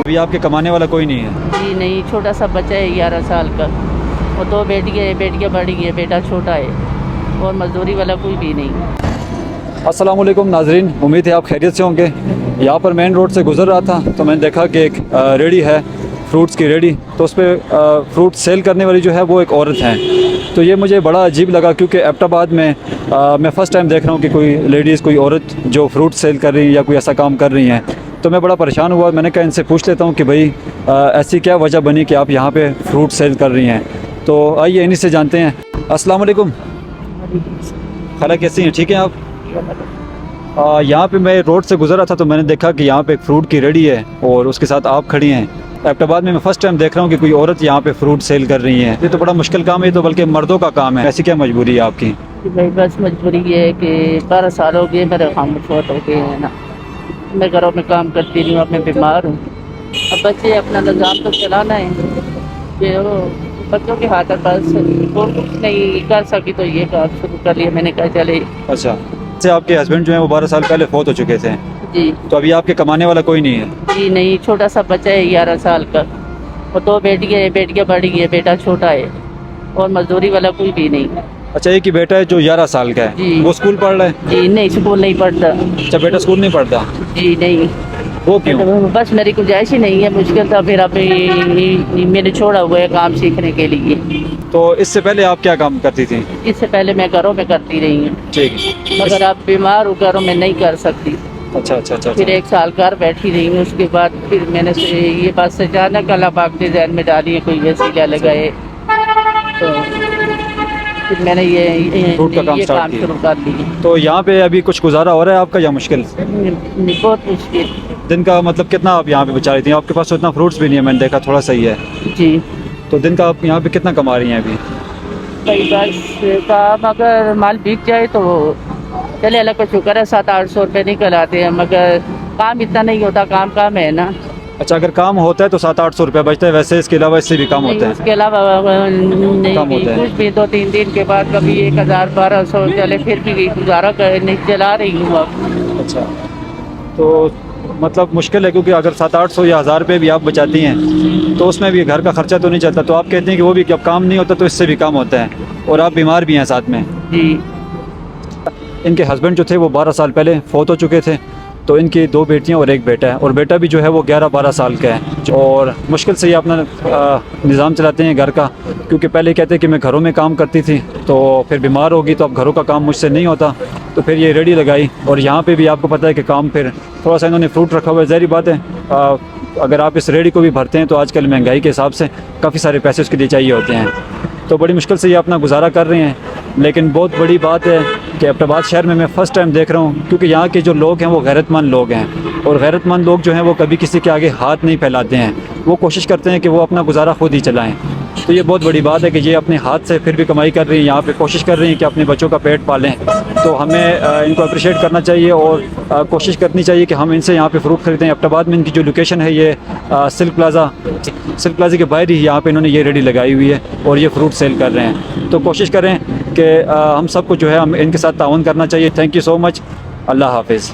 अभी आपके कमाने वाला कोई नहीं है? जी नहीं, छोटा सा बच्चा है 11 साल का, और 2 बेटियाँ बड़ी हैं, बेटा छोटा है, और मजदूरी वाला कोई भी नहीं। अस्सलाम वालेकुम नाजरीन, उम्मीद है आप खैरियत से होंगे। यहाँ पर मेन रोड से गुजर रहा था तो मैंने देखा कि एक रेडी है, फ्रूट्स की रेडी, तो उस पर फ्रूट सेल करने वाली जो है वो एक औरत है। तो ये मुझे बड़ा अजीब लगा क्योंकि एबटाबाद में मैं फ़र्स्ट टाइम देख रहा हूँ कि कोई लेडीज़, कोई औरत जो फ्रूट सेल कर रही है या कोई ऐसा काम कर रही हैं। तो मैं बड़ा परेशान हुआ। मैंने कहा इनसे पूछ लेता हूँ कि भाई ऐसी क्या वजह बनी कि आप यहाँ पे फ्रूट सेल कर रही हैं। तो आइए इन्हीं से जानते हैं। अस्सलाम वालेकुम खाला, कैसी हैं? ठीक हैं आप? यहाँ पे मैं रोड से गुजरा था तो मैंने देखा कि यहाँ पे एक फ्रूट की रेडी है और उसके साथ आप खड़ी हैं। एबटाबाद में मैं फ़र्स्ट टाइम देख रहा हूँ कि कोई औरत यहाँ पे फ्रूट सेल कर रही है। ये तो बड़ा मुश्किल काम है, ये तो बल्कि मर्दों का काम है। ऐसी क्या मजबूरी है आपकी? भाई बस मजबूरी ये है कि 12 साल हो गए मेरे खामोश बहुत हो गए हैं ना, मैं घरों में काम करती नहीं हूँ, अब मैं बीमार हूँ। अब बच्चे अपना निज़ाम तो चलाना है, कि वो बच्चों के हाथ पास कुछ नहीं कर सकी तो ये काम शुरू कर लिया। मैंने कहा चले। अच्छा, से आपके हस्बैंड जो हैं वो 12 साल पहले फौत हो चुके थे, जी तो अभी आपके कमाने वाला कोई नहीं है? जी नहीं, छोटा सा बच्चा है 11 साल का, और 2 बेटियाँ बड़ी हैं, बेटा छोटा है, और मजदूरी वाला कोई भी नहीं। अच्छा, एक ही बेटा है जो 11 साल का है, जी। वो स्कूल पढ़ रहा है? जी नहीं, स्कूल नहीं पढ़ता। अच्छा, बेटा स्कूल नहीं पढ़ता? जी नहीं, वो क्यों? बस मेरी गुंजाइश ही नहीं है, मुश्किल था, फिर अभी मैंने छोड़ा हुआ है काम सीखने के लिए। तो इससे पहले आप क्या काम करती थी? इससे पहले मैं घरों में करती रही हूँ, ठीक है। मगर अब बीमार हूँ, घरों में नहीं कर सकती। अच्छा अच्छा अच्छा फिर 1 साल घर बैठी रही हूँ, उसके बाद फिर मैंने ये बात से अचानक अल्लाह पाक ने ज़हन में डाली है, कोई वसीला लगाए, तो फिर मैंने ये फ्रूट का काम स्टार्ट काम किया। शुरू कर लिया। तो यहाँ पे अभी कुछ गुजारा हो रहा है आपका या मुश्किल? बहुत मुश्किल। दिन का मतलब कितना आप यहाँ पे बचा रही थी? आपके पास तो इतना फ्रूट्स भी नहीं है, मैंने देखा थोड़ा सही है। जी तो दिन का आप यहाँ पे कितना कमा रही हैं अभी? भाई बस काम अगर माल बिक जाए तो चले, अल्लाह का शुक्र है, 700-800 रुपये निकल आते हैं, मगर काम इतना नहीं होता, काम है ना। अच्छा, अगर काम होता है तो 700-800 रुपये बचता है, वैसे इसके अलावा इससे भी कम होता है? उसके अलावा कम होता है। कुछ भी 2-3 दिन के बाद कभी 1000-1200 चले, फिर भी गुजारा कर नहीं चला रही हूँ अब। अच्छा, तो मतलब मुश्किल है क्योंकि अगर 700-800 या 1000 रुपये भी आप बचाती हैं तो उसमें भी घर का खर्चा तो नहीं चलता। तो आप कहते हैं कि वो भी जब काम नहीं होता तो इससे भी कम होता है, और आप बीमार भी हैं साथ में। जी इनके हस्बैंड जो थे वो 12 साल पहले फौत हो चुके थे, तो इनकी 2 बेटियां और 1 बेटा है, और बेटा भी जो है वो 11-12 साल का है, और मुश्किल से ये अपना निज़ाम चलाते हैं घर का, क्योंकि पहले कहते हैं कि मैं घरों में काम करती थी, तो फिर बीमार होगी तो अब घरों का काम मुझसे नहीं होता, तो फिर ये रेडी लगाई। और यहाँ पे भी आपको पता है कि काम फिर थोड़ा सा इन्होंने फ्रूट रखा हुआ है। ज़ाहिर बात है अगर आप इस रेडी को भी भरते हैं तो आजकल महंगाई के हिसाब से काफ़ी सारे पैसे उसके लिए चाहिए होते हैं, तो बड़ी मुश्किल से ये अपना गुजारा कर रहे हैं। लेकिन बहुत बड़ी बात है कि एबटाबाद शहर में मैं फ़र्स्ट टाइम देख रहा हूँ, क्योंकि यहाँ के जो लोग हैं वो गैरतमंद लोग हैं, और गैरतमंद लोग जो हैं वो कभी किसी के आगे हाथ नहीं फैलाते हैं, वो कोशिश करते हैं कि वो अपना गुजारा खुद ही चलाएं। तो ये बहुत बड़ी बात है कि ये अपने हाथ से फिर भी कमाई कर रही हैं, यहाँ पे कोशिश कर रही हैं कि अपने बच्चों का पेट पालें। तो हमें इनको अप्रिशिएट करना चाहिए और कोशिश करनी चाहिए कि हम इनसे यहाँ पे फ्रूट खरीदें। एबटाबाद में इनकी जो लोकेशन है ये सिल्क प्लाजा के बाहर ही यहाँ पे इन्होंने ये रेडी लगाई हुई है और ये फ्रूट सेल कर रहे हैं। तो कोशिश करें कि हम सबको जो है हम इनके साथ ताउन करना चाहिए। Thank you so much. अल्लाह हाफिज़।